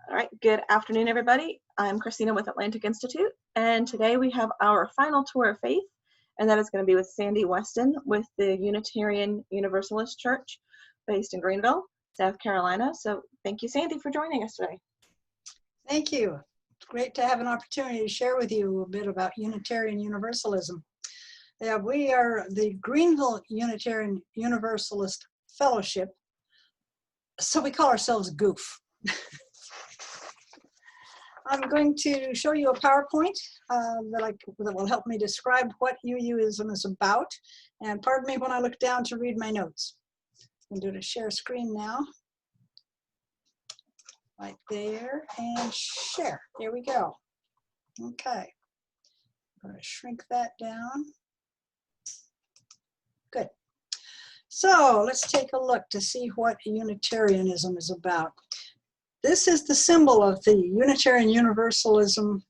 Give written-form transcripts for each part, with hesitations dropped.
All right, good afternoon, everybody. I'm Christina with Atlantic Institute, and today we have our final tour of faith, and that is going to be with Sandy Weston with the Unitarian Universalist Church based in Greenville, South Carolina. So thank you, Sandy, for joining us today. Thank you. It's great to have an opportunity to share with you a bit about Unitarian Universalism. Yeah, we are the Greenville Unitarian Universalist Fellowship, so we call ourselves GOOF. I'm going to show you a PowerPoint that will help me describe what UUism is about. And pardon me when I look down to read my notes. I'm going to do the share screen now. Right there, and share. There we go. Okay. I'm going to shrink that down. Good. So let's take a look to see what Unitarianism is about. This is the symbol of the Unitarian Universalism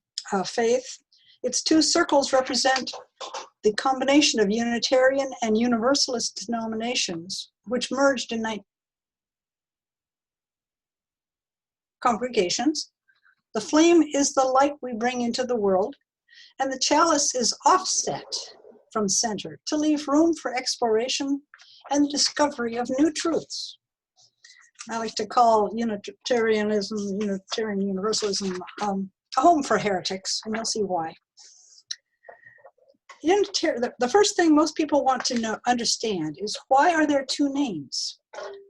faith. Its two circles represent the combination of Unitarian and Universalist denominations, which merged in congregations. The flame is the light we bring into the world, and the chalice is offset from center to leave room for exploration and discovery of new truths. I like to call Unitarian Universalism a home for heretics, and you'll see why. The first thing most people want to understand is, why are there two names?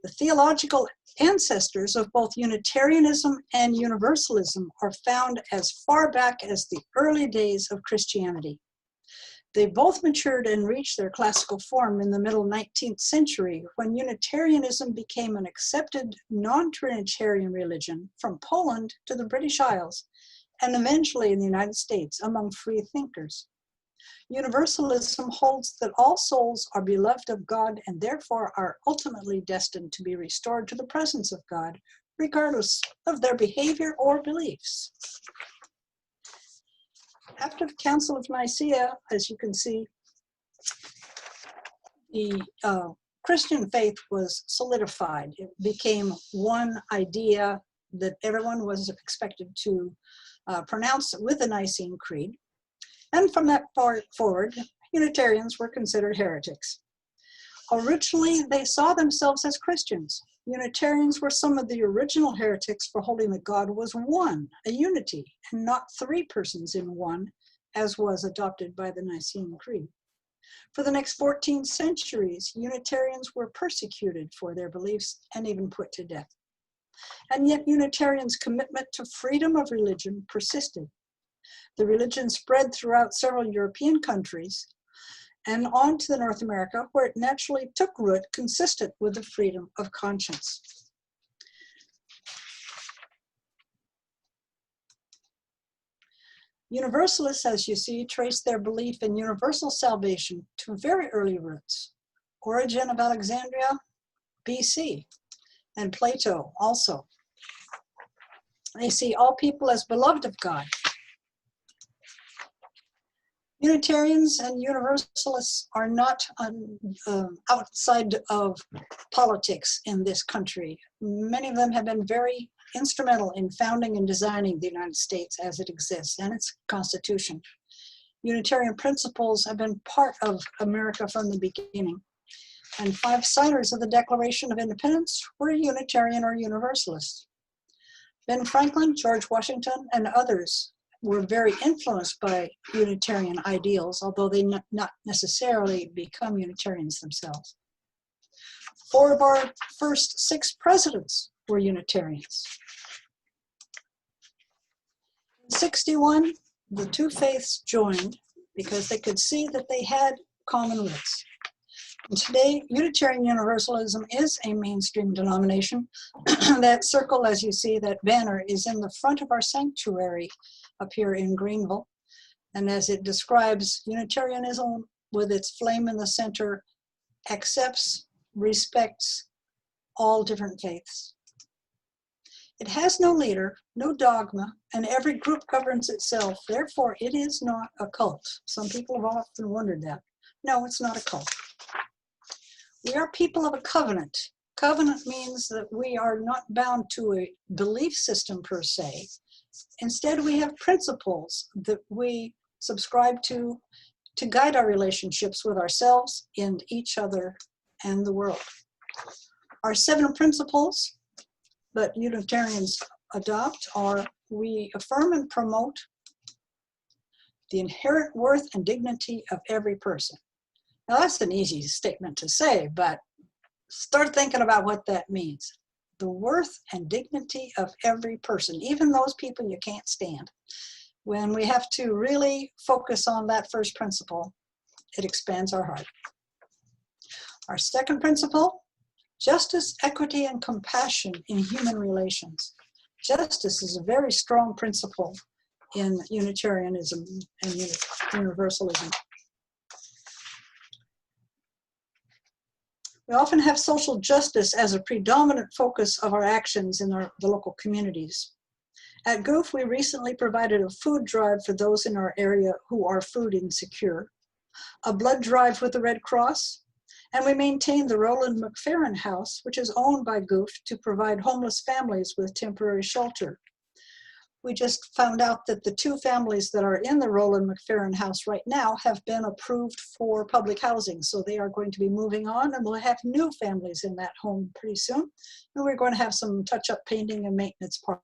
The theological ancestors of both Unitarianism and Universalism are found as far back as the early days of Christianity. They both matured and reached their classical form in the middle 19th century, when Unitarianism became an accepted non-Trinitarian religion from Poland to the British Isles, and eventually in the United States among free thinkers. Universalism holds that all souls are beloved of God and therefore are ultimately destined to be restored to the presence of God, regardless of their behavior or beliefs. After the Council of Nicaea, as you can see, the Christian faith was solidified. It became one idea that everyone was expected to pronounce with the Nicene Creed. And from that part forward, Unitarians were considered heretics. Originally, they saw themselves as Christians. Unitarians were some of the original heretics for holding that God was one, a unity, and not three persons in one, as was adopted by the Nicene Creed. For the next 14 centuries, Unitarians were persecuted for their beliefs and even put to death. And yet Unitarians' commitment to freedom of religion persisted. The religion spread throughout several European countries and on to North America, where it naturally took root, consistent with the freedom of conscience. Universalists, as you see, trace their belief in universal salvation to very early roots. Origen of Alexandria, BC, and Plato also. They see all people as beloved of God. Unitarians and Universalists are not outside of politics in this country. Many of them have been very instrumental in founding and designing the United States as it exists and its Constitution. Unitarian principles have been part of America from the beginning, and 5 signers of the Declaration of Independence were Unitarian or Universalists. Ben Franklin, George Washington, and others were very influenced by Unitarian ideals, although they not necessarily become Unitarians themselves. 4 of our first 6 presidents were Unitarians. In 1961, the two faiths joined because they could see that they had common roots. And today, Unitarian Universalism is a mainstream denomination. That circle, as you see, that banner, is in the front of our sanctuary up here in Greenville. And as it describes, Unitarianism, with its flame in the center, accepts, respects all different faiths. It has no leader, no dogma, and every group governs itself. Therefore, it is not a cult. Some people have often wondered that. No, it's not a cult. We are people of a covenant. Covenant means that we are not bound to a belief system per se. Instead, we have principles that we subscribe to guide our relationships with ourselves and each other and the world. Our 7 principles that Unitarians adopt are: we affirm and promote the inherent worth and dignity of every person. Now, that's an easy statement to say, but start thinking about what that means. The worth and dignity of every person, even those people you can't stand. When we have to really focus on that first principle, it expands our heart. Our second principle: justice, equity, and compassion in human relations. Justice is a very strong principle in Unitarianism and Universalism. We often have social justice as a predominant focus of our actions in the local communities. At GOOF, we recently provided a food drive for those in our area who are food insecure, a blood drive with the Red Cross, and we maintain the Roland McFerrin House, which is owned by GOOF, to provide homeless families with temporary shelter. We just found out that the 2 families that are in the Roland McFerrin House right now have been approved for public housing, so they are going to be moving on, and we'll have new families in that home pretty soon. And we're going to have some touch-up painting and maintenance part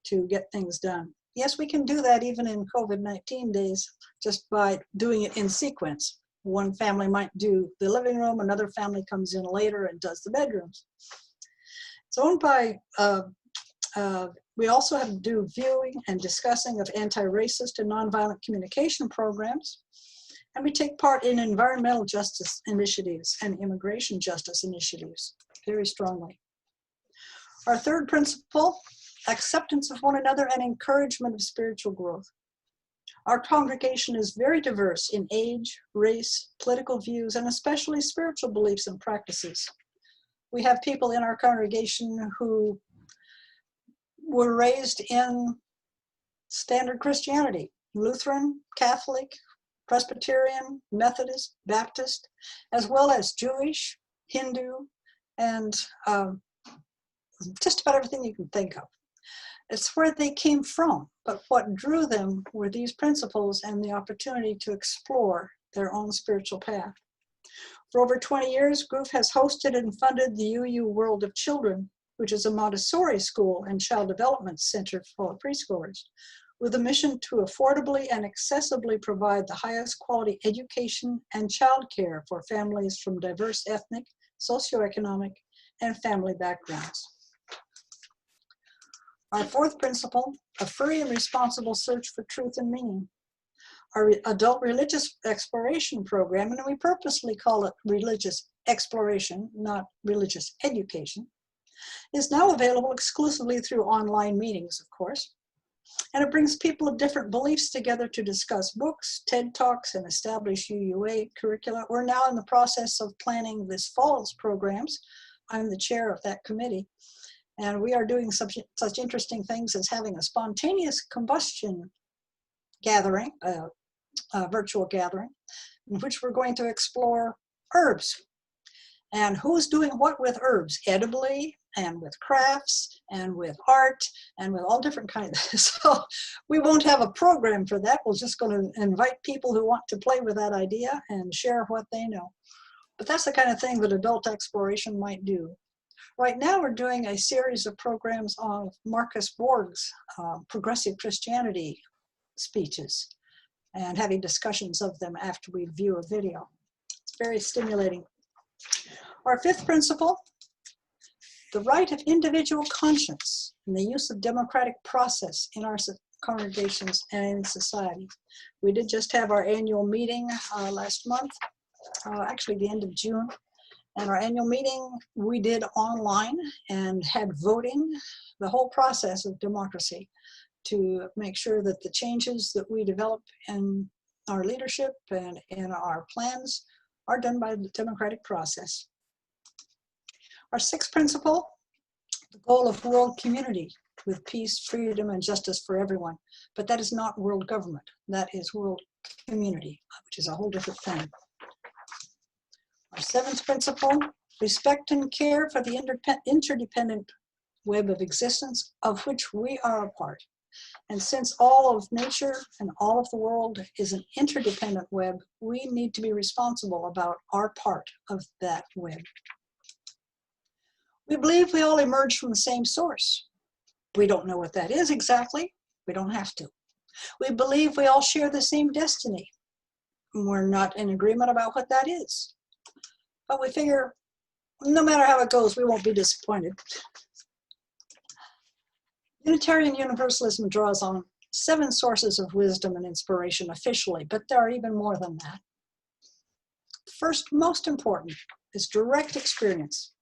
to get things done. Yes, we can do that even in COVID-19 days, just by doing it in sequence. One family might do the living room, another family comes in later and does the bedrooms. It's owned by, we also have to do viewing and discussing of anti-racist and nonviolent communication programs. And we take part in environmental justice initiatives and immigration justice initiatives very strongly. Our third principle: acceptance of one another and encouragement of spiritual growth. Our congregation is very diverse in age, race, political views, and especially spiritual beliefs and practices. We have people in our congregation who were raised in standard Christianity: Lutheran, Catholic, Presbyterian, Methodist, Baptist, as well as Jewish, Hindu, and just about everything you can think of. It's where they came from, but what drew them were these principles and the opportunity to explore their own spiritual path. For over 20 years, GOOF has hosted and funded the UU World of Children, which is a Montessori school and child development center for preschoolers, with a mission to affordably and accessibly provide the highest quality education and childcare for families from diverse ethnic, socioeconomic, and family backgrounds. Our fourth principle: a free and responsible search for truth and meaning. Our adult religious exploration program, and we purposely call it religious exploration, not religious education, is now available exclusively through online meetings, of course. And it brings people of different beliefs together to discuss books, TED Talks, and establish UUA curricula. We're now in the process of planning this fall's programs. I'm the chair of that committee. And we are doing such interesting things as having a spontaneous combustion gathering, a virtual gathering, in which we're going to explore herbs and who's doing what with herbs, edibly and with crafts and with art and with all different kinds. So we won't have a program for that. We're just going to invite people who want to play with that idea and share what they know. But that's the kind of thing that adult exploration might do. Right now, we're doing a series of programs on Marcus Borg's progressive Christianity speeches and having discussions of them after we view a video. It's very stimulating. Our fifth principle: the right of individual conscience and the use of democratic process in our congregations and in society. We did just have our annual meeting last month, actually the end of June. And our annual meeting we did online and had voting, the whole process of democracy, to make sure that the changes that we develop in our leadership and in our plans are done by the democratic process. Our sixth principle: the goal of world community with peace, freedom, and justice for everyone. But that is not world government. That is world community, which is a whole different thing. Our seventh principle: respect and care for the interdependent web of existence of which we are a part. And since all of nature and all of the world is an interdependent web, we need to be responsible about our part of that web. We believe we all emerge from the same source. We don't know what that is exactly. We don't have to. We believe we all share the same destiny. We're not in agreement about what that is. But we figure no matter how it goes, we won't be disappointed. Unitarian Universalism draws on 7 sources of wisdom and inspiration officially, but there are even more than that. First, most important, is direct experience.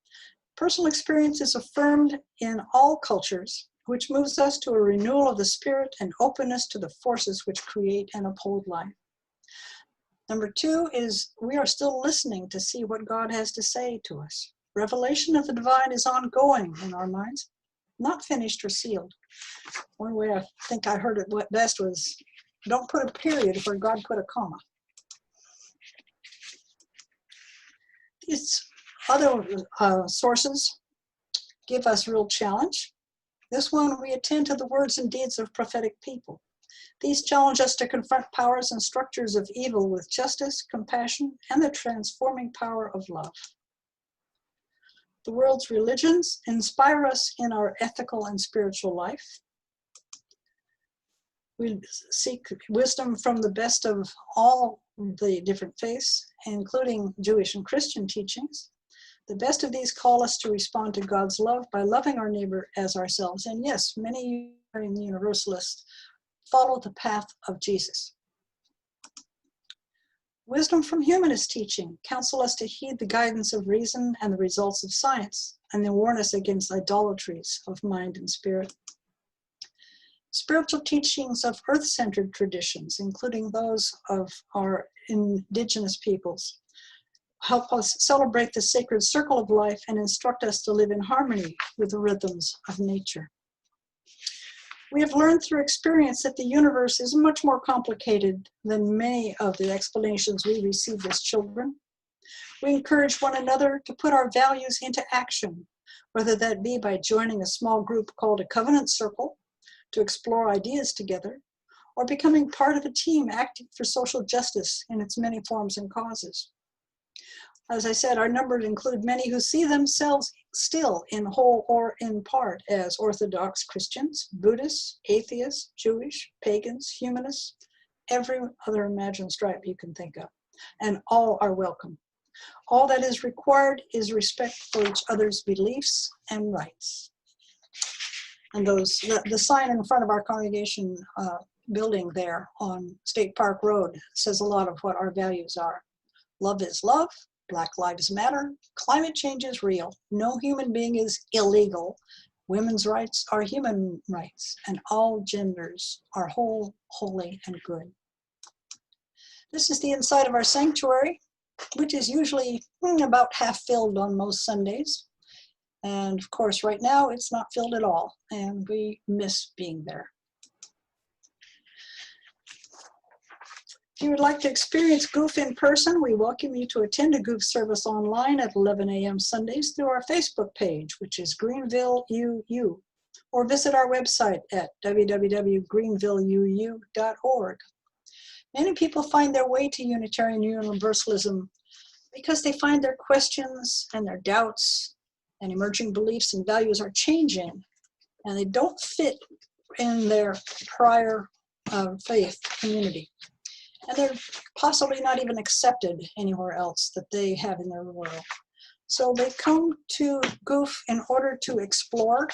Personal experience is affirmed in all cultures, which moves us to a renewal of the spirit and openness to the forces which create and uphold life. Number 2 is we are still listening to see what God has to say to us. Revelation of the divine is ongoing in our minds, not finished or sealed. One way I think I heard it best was, don't put a period where God put a comma. These other sources give us real challenge. This one, we attend to the words and deeds of prophetic people. These challenge us to confront powers and structures of evil with justice, compassion, and the transforming power of love. The world's religions inspire us in our ethical and spiritual life. We seek wisdom from the best of all the different faiths, including Jewish and Christian teachings. The best of these call us to respond to God's love by loving our neighbor as ourselves. And yes, many in the Universalists follow the path of Jesus. Wisdom from humanist teaching counsel us to heed the guidance of reason and the results of science, and then warn us against idolatries of mind and spirit. Spiritual teachings of earth-centered traditions, including those of our indigenous peoples, help us celebrate the sacred circle of life and instruct us to live in harmony with the rhythms of nature. We have learned through experience that the universe is much more complicated than many of the explanations we received as children. We encourage one another to put our values into action, whether that be by joining a small group called a covenant circle to explore ideas together, or becoming part of a team acting for social justice in its many forms and causes. As I said, our numbers include many who see themselves still in whole or in part as Orthodox Christians, Buddhists, atheists, Jewish, pagans, humanists, every other imagined stripe you can think of, and all are welcome. All that is required is respect for each other's beliefs and rights. And the sign in front of our congregation building there on State Park Road says a lot of what our values are. Love is love. Black lives matter. Climate change is real. No human being is illegal. Women's rights are human rights, and all genders are whole, holy, and good. This is the inside of our sanctuary, which is usually about half filled on most Sundays. And of course, right now, it's not filled at all, and we miss being there. If you would like to experience Goof in person, we welcome you to attend a Goof service online at 11 a.m. Sundays through our Facebook page, which is Greenville UU, or visit our website at www.greenvilleuu.org. Many people find their way to Unitarian Universalism because they find their questions and their doubts and emerging beliefs and values are changing, and they don't fit in their prior faith community. And they're possibly not even accepted anywhere else that they have in their world. So they come to Goof in order to explore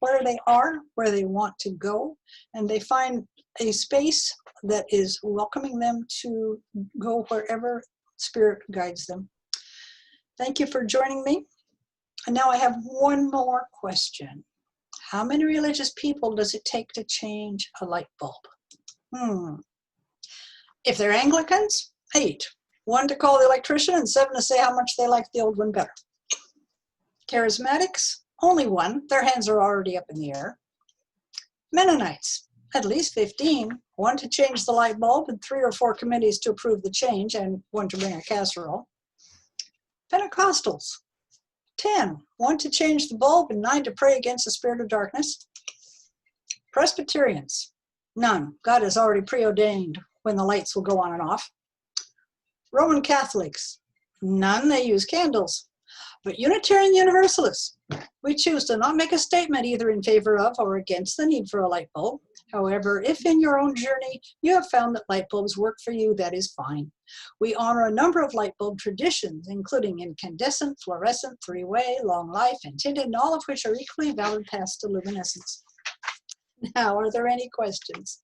where they are, where they want to go, and they find a space that is welcoming them to go wherever Spirit guides them. Thank you for joining me. And now I have one more question. How many religious people does it take to change a light bulb? If they're Anglicans, 8. 1 to call the electrician and 7 to say how much they like the old one better. Charismatics, only 1. Their hands are already up in the air. Mennonites, at least 15. 1 to change the light bulb and 3 or 4 committees to approve the change and 1 to bring a casserole. Pentecostals, 10, 1 to change the bulb and 9 to pray against the spirit of darkness. Presbyterians, none. God has already preordained when the lights will go on and off. Roman Catholics, none. They use candles. But Unitarian Universalists, we choose to not make a statement either in favor of or against the need for a light bulb. However, if in your own journey you have found that light bulbs work for you, that is fine. We honor a number of light bulb traditions, including incandescent, fluorescent, three-way, long life, and tinted, and all of which are equally valid paths to luminescence. Now, are there any questions?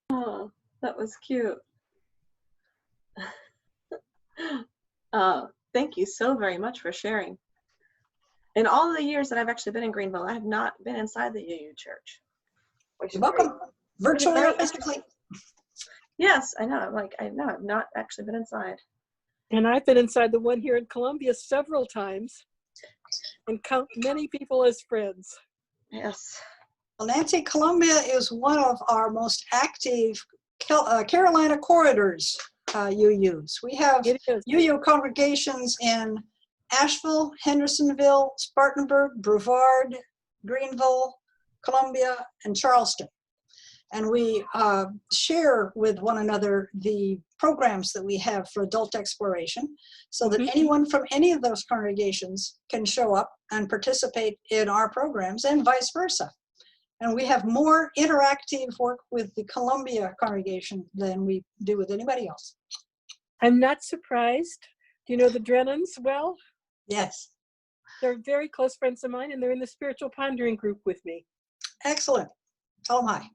Oh, that was cute. Thank you so very much for sharing. In all of the years that I've actually been in Greenville, I have not been inside the UU church. You're welcome, virtually or physically. Yes, I know. I've not actually been inside. And I've been inside the one here in Columbia several times and count many people as friends. Yes. Well, Nancy, Columbia is one of our most active Carolina corridors UUs. We have UU congregations in Asheville, Hendersonville, Spartanburg, Brevard, Greenville, Columbia, and Charleston. And we share with one another the programs that we have for adult exploration so that anyone from any of those congregations can show up and participate in our programs and vice versa. And we have more interactive work with the Columbia congregation than we do with anybody else. I'm not surprised. Do you know the Drennans well? Yes. They're very close friends of mine, and they're in the spiritual pondering group with me. Excellent. Tell them hi.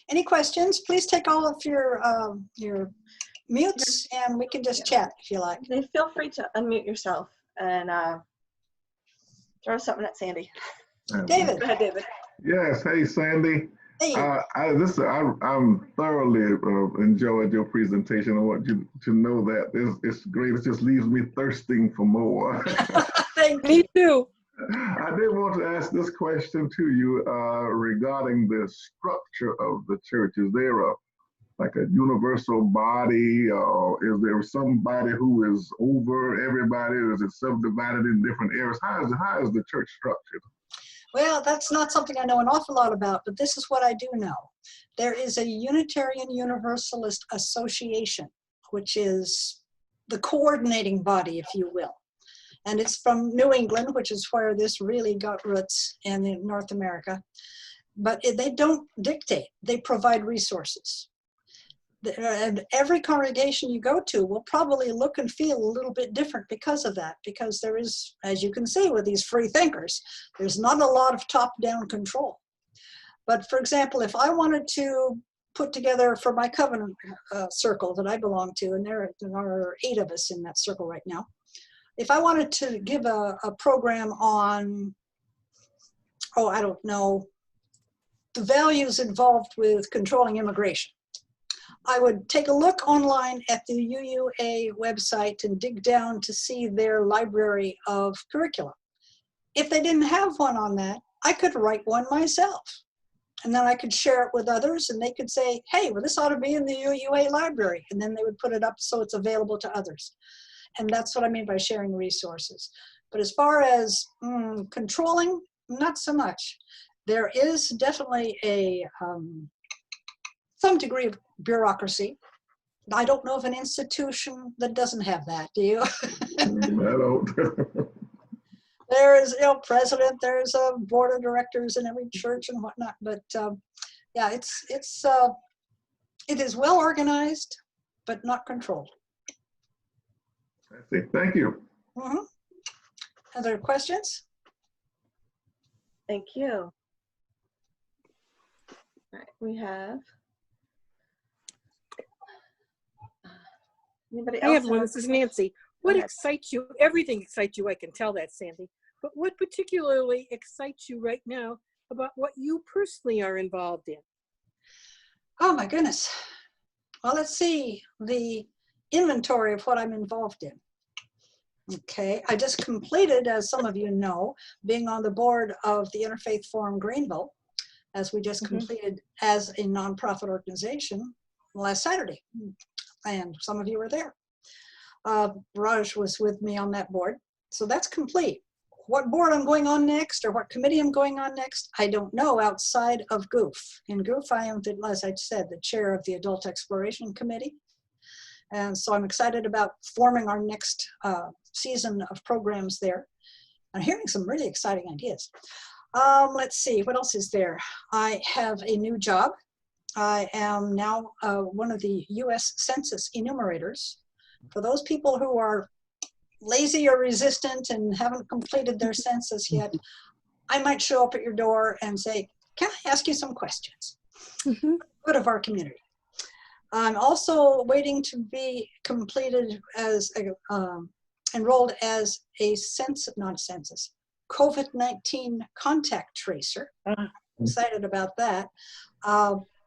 Any questions? Please take all of your mutes, and we can just chat if you like. Feel free to unmute yourself and throw something at Sandy. David. Go ahead, David. Yes. Hey, Sandy. Hey. I'm thoroughly enjoyed your presentation. I want you to know that it's great. It just leaves me thirsting for more. Thank you. Me too. I did want to ask this question to you regarding the structure of the church. Is there like a universal body, or is there somebody who is over everybody, or is it subdivided in different areas? How is the church structured? Well, that's not something I know an awful lot about, but this is what I do know. There is a Unitarian Universalist Association, which is the coordinating body, if you will. And it's from New England, which is where this really got roots in North America. But they don't dictate, they provide resources. And every congregation you go to will probably look and feel a little bit different because of that, because there is, as you can see with these free thinkers, there's not a lot of top-down control. But for example, if I wanted to put together for my covenant circle that I belong to, and there are 8 of us in that circle right now, if I wanted to give a program on, I don't know, the values involved with controlling immigration, I would take a look online at the UUA website and dig down to see their library of curricula. If they didn't have one on that, I could write one myself. And then I could share it with others, and they could say, hey, well, this ought to be in the UUA library. And then they would put it up so it's available to others. And that's what I mean by sharing resources. But as far as controlling, not so much. There is definitely some degree of bureaucracy. I don't know of an institution that doesn't have that, do you? I don't. There is, president, there's a board of directors in every church and whatnot, but yeah, it is well organized, but not controlled. I see. Thank you. Other questions? Thank you. All right, we have anybody else? I have one. This is Nancy. What excites you? Everything excites you. I can tell that, Sandy. But what particularly excites you right now about what you personally are involved in? Oh my goodness. Well, let's see the inventory of what I'm involved in. Okay, I just completed, as some of you know, being on the board of the Interfaith Forum Greenville, as we just completed as a nonprofit organization last Saturday. And some of you were there. Raj was with me on that board. So that's complete. What board I'm going on next or what committee I'm going on next, I don't know outside of GOOF. In GOOF, I am, as I said, the chair of the Adult Exploration Committee. And so I'm excited about forming our next season of programs there. I'm hearing some really exciting ideas. Let's see, what else is there? I have a new job. I am now one of the US Census enumerators. For those people who are lazy or resistant and haven't completed their census yet, I might show up at your door and say, can I ask you some questions? Mm-hmm. Good of our community. I'm also waiting to be completed as enrolled as a COVID-19 contact tracer. Excited about that.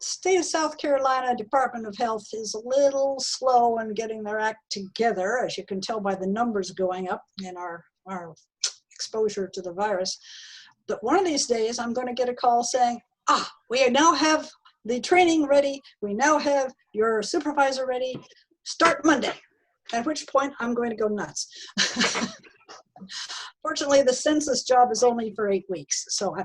State of South Carolina Department of Health is a little slow in getting their act together, as you can tell by the numbers going up in our exposure to the virus. But one of these days, I'm going to get a call saying, we now have the training ready. We now have your supervisor ready. Start Monday. At which point, I'm going to go nuts. Fortunately, the census job is only for 8 weeks. So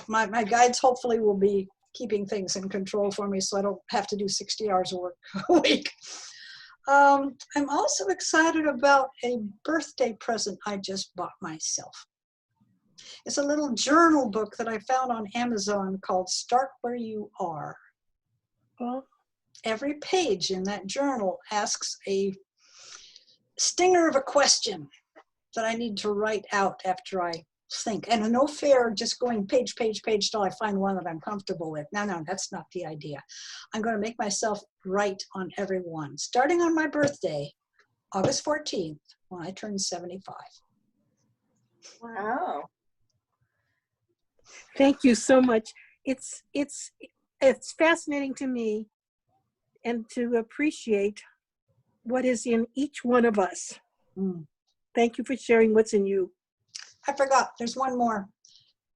my guides hopefully will be keeping things in control for me so I don't have to do 60 hours of work a week. I'm also excited about a birthday present I just bought myself. It's a little journal book that I found on Amazon called Start Where You Are. Well, every page in that journal asks a stinger of a question that I need to write out after I think. And no fair just going page till I find one that I'm comfortable with. No, that's not the idea. I'm going to make myself write on every one, starting on my birthday, August 14th, when I turn 75. Wow. thank you so much. It's fascinating to me and to appreciate what is in each one of us. Thank you for sharing what's in you. I forgot, there's one more.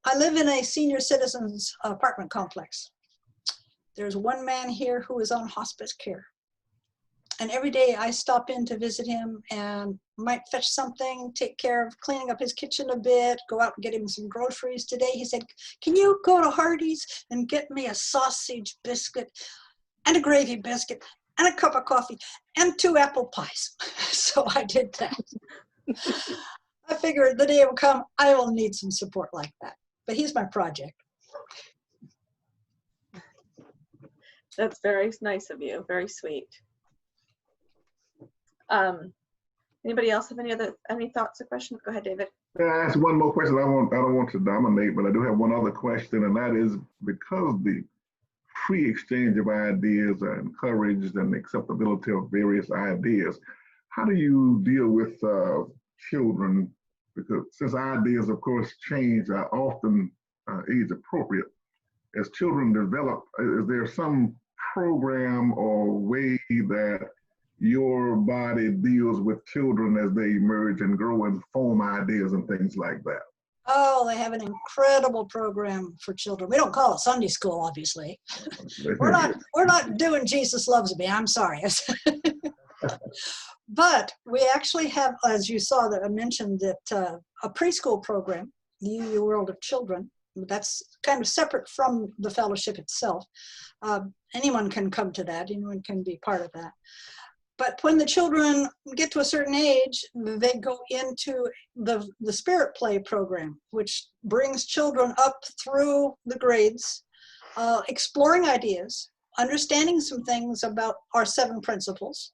I live in a senior citizens apartment complex. There's one man here who is on hospice care. And every day I stop in to visit him and might fetch something, take care of cleaning up his kitchen a bit, go out and get him some groceries. Today he said, can you go to Hardee's and get me a sausage biscuit and a gravy biscuit and a cup of coffee and 2 apple pies? So I did that. I figured the day will come, I will need some support like that. But he's my project. That's very nice of you. Very sweet. Anybody else have any thoughts or questions? Go ahead, David. Can I ask one more question? I don't want to dominate, but I do have one other question, and that is, because the free exchange of ideas are encouraged and acceptability of various ideas, how do you deal with children? Because since ideas, of course, change, are often age appropriate. As children develop, is there some program or way that your body deals with children as they emerge and grow and form ideas and things like that? Oh, they have an incredible program for children. We don't call it Sunday school, obviously. We're not doing Jesus Loves Me. I'm sorry. But we actually have, as you saw that I mentioned, that a preschool program, the UU World of Children. That's kind of separate from the fellowship itself. Anyone can come to that. Anyone can be part of that. But when the children get to a certain age, they go into the Spirit Play program, which brings children up through the grades, exploring ideas, understanding some things about our 7 principles,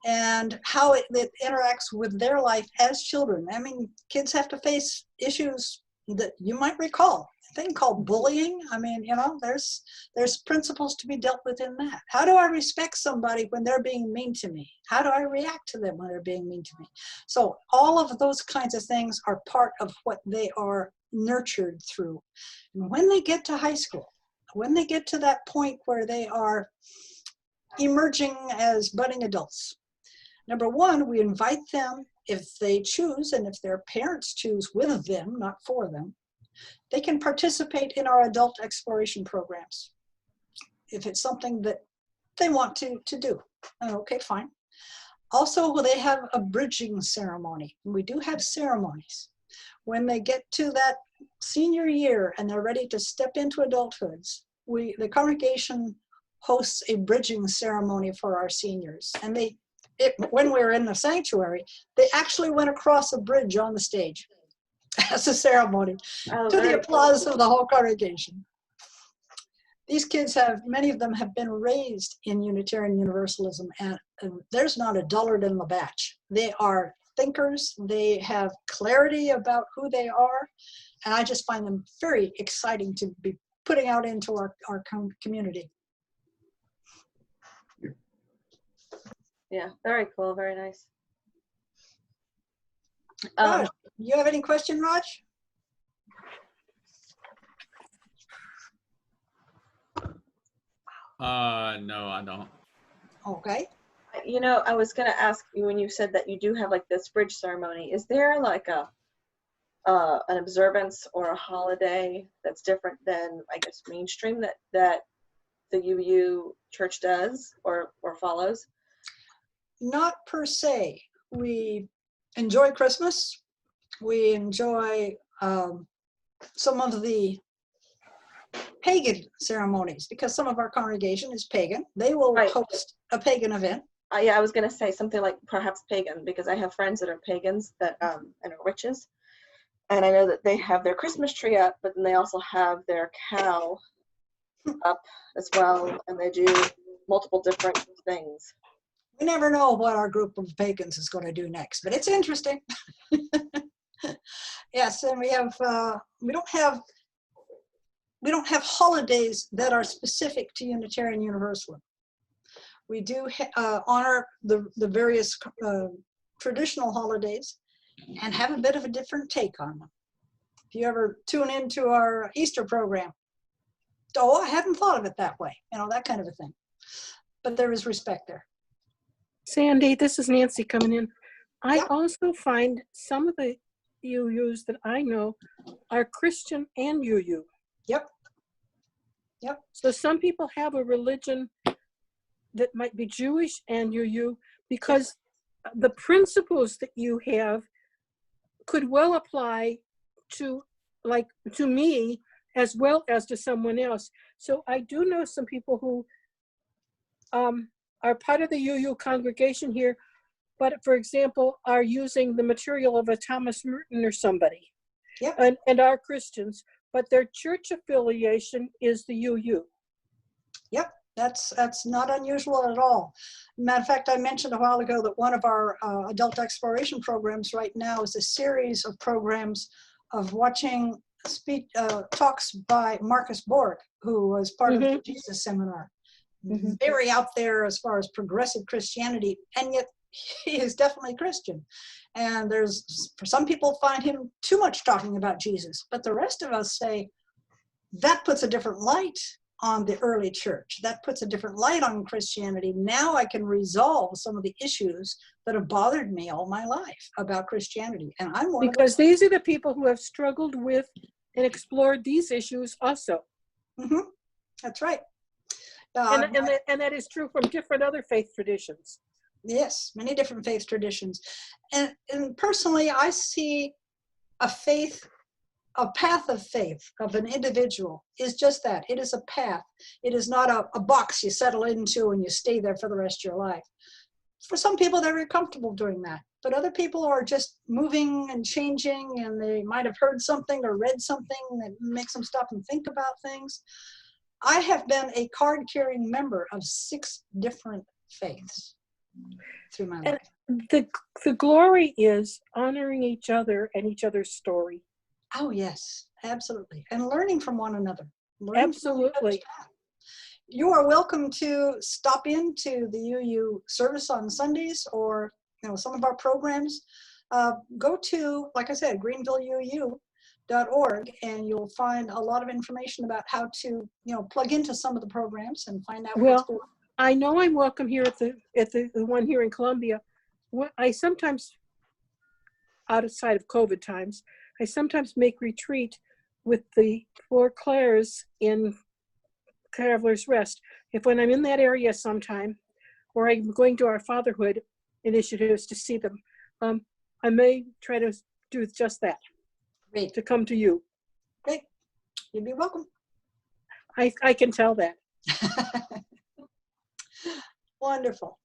and how it interacts with their life as children. I mean, kids have to face issues that you might recall. A thing called bullying. I mean, you know, there's principles to be dealt with in that. How do I respect somebody when they're being mean to me? How do I react to them when they're being mean to me? So all of those kinds of things are part of what they are nurtured through. And when they get to high school, when they get to that point where they are emerging as budding adults, number one, we invite them, if they choose, and if their parents choose with them, not for them, they can participate in our adult exploration programs. If it's something that they want to do, okay, fine. Also, they have a bridging ceremony. We do have ceremonies. When they get to that senior year and they're ready to step into adulthood, the congregation hosts a bridging ceremony for our seniors. And when we were in the sanctuary, they actually went across a bridge on the stage as a ceremony to the applause of the whole congregation. These kids many of them have been raised in Unitarian Universalism, and there's not a dullard in the batch. They are thinkers, they have clarity about who they are, and I just find them very exciting to be putting out into our community. Yeah, very cool, very nice. Raj, you have any question, Raj? No, I don't. Okay. You know, I was gonna ask you when you said that you do have like this bridge ceremony. Is there like an observance or a holiday that's different than, I guess, mainstream that the UU church does or follows? Not per se. We enjoy Christmas. We enjoy some of the pagan ceremonies, because some of our congregation is pagan. They will host a pagan event. Yeah, I was gonna say something like perhaps pagan, because I have friends that are pagans that and are witches, and I know that they have their Christmas tree up, but then they also have their cow up as well, and they do multiple different things. We never know what our group of pagans is going to do next, but it's interesting. Yes, and we don't have holidays that are specific to Unitarian Universalism. We do honor the various traditional holidays and have a bit of a different take on them. If you ever tune into our Easter program, I hadn't thought of it that way, that kind of a thing. But there is respect there. Sandy, this is Nancy coming in. I also find some of the UUs that I know are Christian and UU. Yep. So some people have a religion that might be Jewish and UU, because the principles that you have could well apply to me as well as to someone else. So I do know some people who are part of the UU congregation here, but for example, are using the material of a Thomas Merton or somebody, and are Christians, but their church affiliation is the UU. Yep, that's not unusual at all. Matter of fact, I mentioned a while ago that one of our adult exploration programs right now is a series of programs of watching talks by Marcus Borg, who was part of the Jesus Seminar. Very out there as far as progressive Christianity, and yet he is definitely Christian. And for some people find him too much talking about Jesus, but the rest of us say that puts a different light on the early church. That puts a different light on Christianity. Now I can resolve some of the issues that have bothered me all my life about Christianity. And I'm one because these are the people who have struggled with and explored these issues also. That's right. And that is true from different other faith traditions. Yes, many different faith traditions. And personally, I see a path of faith of an individual is just that. It is a path. It is not a box you settle into and you stay there for the rest of your life. For some people, they're very comfortable doing that. But other people are just moving and changing, and they might have heard something or read something that makes them stop and think about things. I have been a card-carrying member of 6 different faiths through my life. The glory is honoring each other and each other's story. Oh, yes, absolutely. And learning from one another. Absolutely. You are welcome to stop into the UU service on Sundays, or some of our programs. Go to, like I said, greenvilleuu.org, and you'll find a lot of information about how to plug into some of the programs and find out what's going on. I know I'm welcome here at the one here in Columbia. I sometimes, outside of COVID times, I sometimes make retreat with the 4 Clares in Traveler's Rest. When I'm in that area sometime, or I'm going to our Fatherhood, initiatives to see them. I may try to do just that, Great. to come to you. Great. You'd be welcome. I can tell that. Wonderful.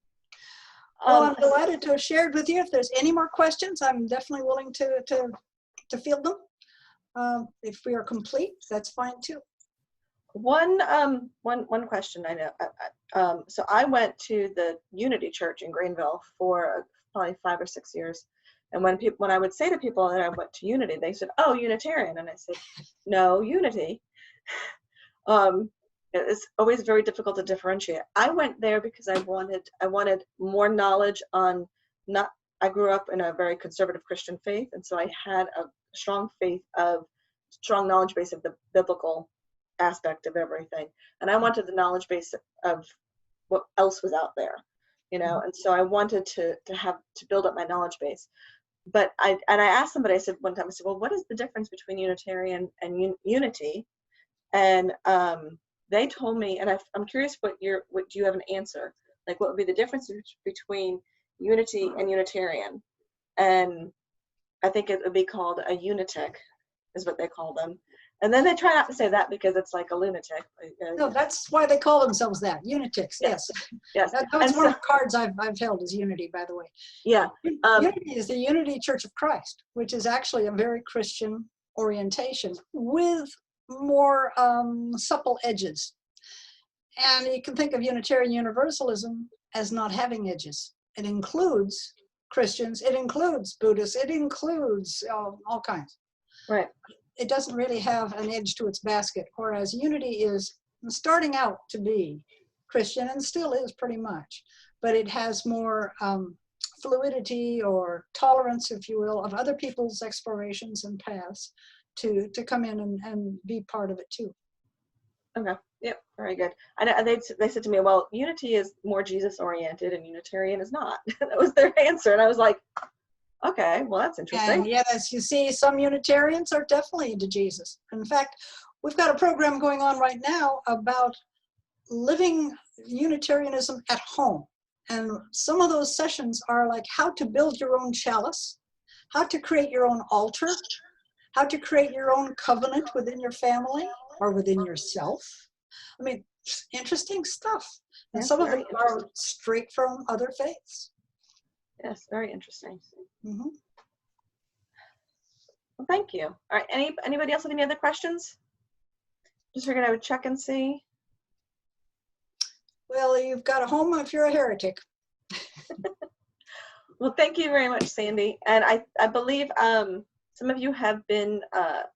Well, I'm delighted to have shared with you. If there's any more questions, I'm definitely willing to field them. If we are complete, that's fine too. One question I know. So I went to the Unity Church in Greenville for probably 5 or 6 years, and when I would say to people that I went to Unity, they said, "Oh, Unitarian," and I said, "No, Unity." It's always very difficult to differentiate. I went there because I wanted more knowledge on not. I grew up in a very conservative Christian faith, and so I had a strong knowledge base of the biblical aspect of everything, and I wanted the knowledge base of what else was out there, and so I wanted to build up my knowledge base. But I asked somebody, I said one time, I said, well, what is the difference between Unitarian and Unity? And they told me, and I'm curious what do you have an answer? Like, what would be the difference between Unity and Unitarian? And I think it would be called a unitic, is what they call them. And then they try not to say that because it's like a lunatic. No, that's why they call themselves that, unitics. Yes. Yes. That's one of the cards I've held is Unity, by the way. Yeah. Unity is the Unity Church of Christ, which is actually a very Christian orientation with more supple edges. And you can think of Unitarian Universalism as not having edges. It includes Christians, it includes Buddhists, it includes all kinds. Right. It doesn't really have an edge to its basket, whereas Unity is starting out to be Christian and still is pretty much, but it has more fluidity or tolerance, if you will, of other people's explorations and paths to come in and be part of it too. Okay. Yep. Very good. I know they said to me, well, Unity is more Jesus oriented and Unitarian is not. That was their answer. And I was like, okay, well, that's interesting. And yet, as you see, some Unitarians are definitely into Jesus. In fact, we've got a program going on right now about living Unitarianism at home. And some of those sessions are like how to build your own chalice, how to create your own altar, how to create your own covenant within your family or within yourself. I mean, interesting stuff. And Yes, some of very them are straight from other faiths. Yes, very interesting. Mm-hmm. Well, thank you. All right, anybody else have any other questions? Just figured I would check and see. Well, you've got a home if you're a heretic. Well, thank you very much, Sandy. And I believe some of you have been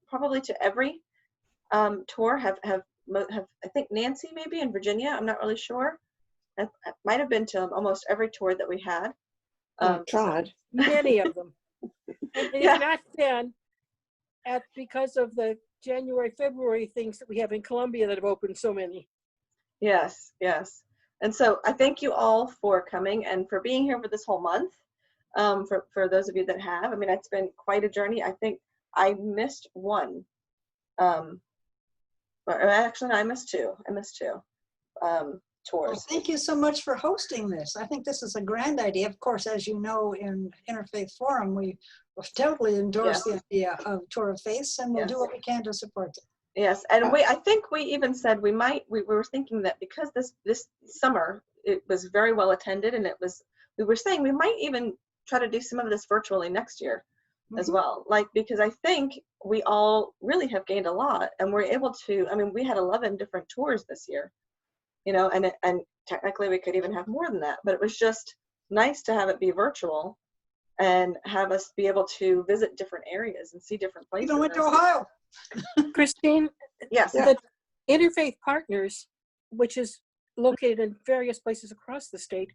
probably to every tour. Have I think Nancy maybe in Virginia. I'm not really sure. I might have been to almost every tour that we had. Tried. Many of them. And Yeah. if not then, because of the January, February things that we have in Columbia that have opened so many. Yes, yes. And so I thank you all for coming and for being here for this whole month. For those of you that have, I mean, it's been quite a journey. I think I missed one. Or actually, no, I missed two. Tours. Well, thank you so much for hosting this. I think this is a grand idea. Of course, as you know, in Interfaith Forum, we totally endorse the idea of Tour of Faiths, and we'll do what we can to support it. Yes, and I think we even said we were thinking that because this summer it was very well attended, and we were saying we might even try to do some of this virtually next year as well. Like, because I think we all really have gained a lot, and we're able to. I mean, we had 11 different tours this year. And technically we could even have more than that, but it was just nice to have it be virtual and have us be able to visit different areas and see different places. Even went to Ohio. Christine, yes. The Interfaith Partners, which is located in various places across the state,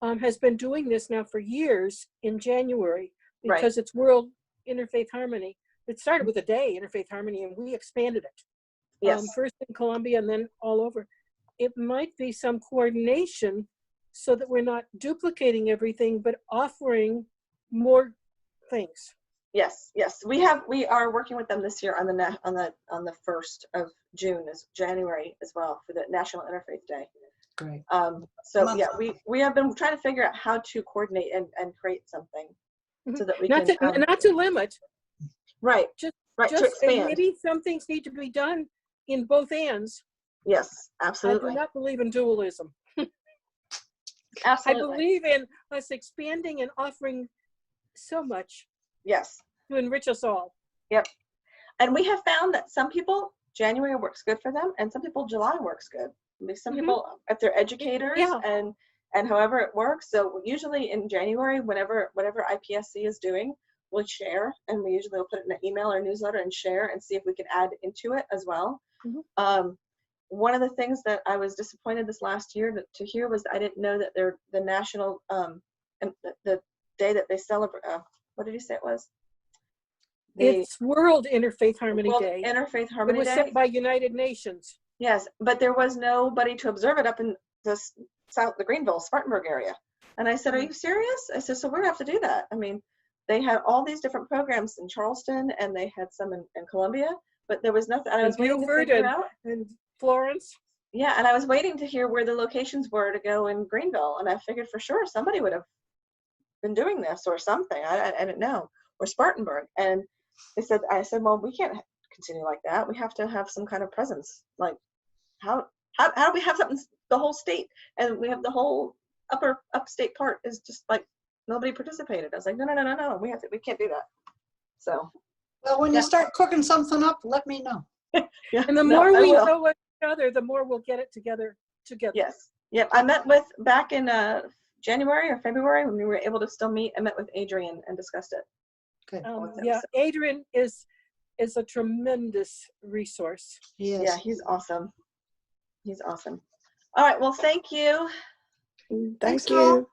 has been doing this now for years in January because it's World Interfaith Harmony. It started with a day, Interfaith Harmony, and we expanded it. Yes. First in Columbia and then all over. It might be some coordination so that we're not duplicating everything, but offering more things. Yes, yes. We are working with them this year on the 1st of January as well for the National Interfaith Day. Great. So yeah, we have been trying to figure out how to coordinate and create something so that we not can not to limit, right just to expand. maybe some things need to be done in both ends. Yes, I absolutely. do not believe in dualism. Absolutely. I believe in us expanding and offering so much Yes. to enrich us all. Yep. And we have found that some people, January works good for them, and some people, July works good. Some people, if they're educators, and however it works. So usually in January, whatever IPSC is doing, we'll share, and we usually will put it in an email or newsletter and share and see if we can add into it as well. One of the things that I was disappointed this last year to hear was I didn't know that the national the day that they celebrate. What did you say it was? It's World Interfaith Harmony World Day. Interfaith Harmony It was Day. set by United Nations. Yes, but there was nobody to observe it up in the Greenville, Spartanburg area. And I said, "Are you serious?" I said, "So we're gonna have to do that." I mean, they had all these different programs in Charleston, and they had some in Columbia, but there was nothing. And I was waiting to figure out. And Florence. Yeah, and I was waiting to hear where the locations were to go in Greenville, and I figured for sure somebody would have been doing this or something. I didn't know, or Spartanburg. And I said, well, we can't continue like that. We have to have some kind of presence. Like, how do we have something the whole state, and we have the whole upstate part is just like nobody participated. I was like, no, we can't do that. So. Well, when you start cooking something up, let me know. Yeah, And the more we know each other, the more we'll get it together. Yes. Yep. I met back in January or February when we were able to still meet. I met with Adrian and discussed it. Good. Yeah, Adrian is a tremendous resource. Yes. Yeah, he's awesome. He's awesome. All right. Well, thank you. Thank you.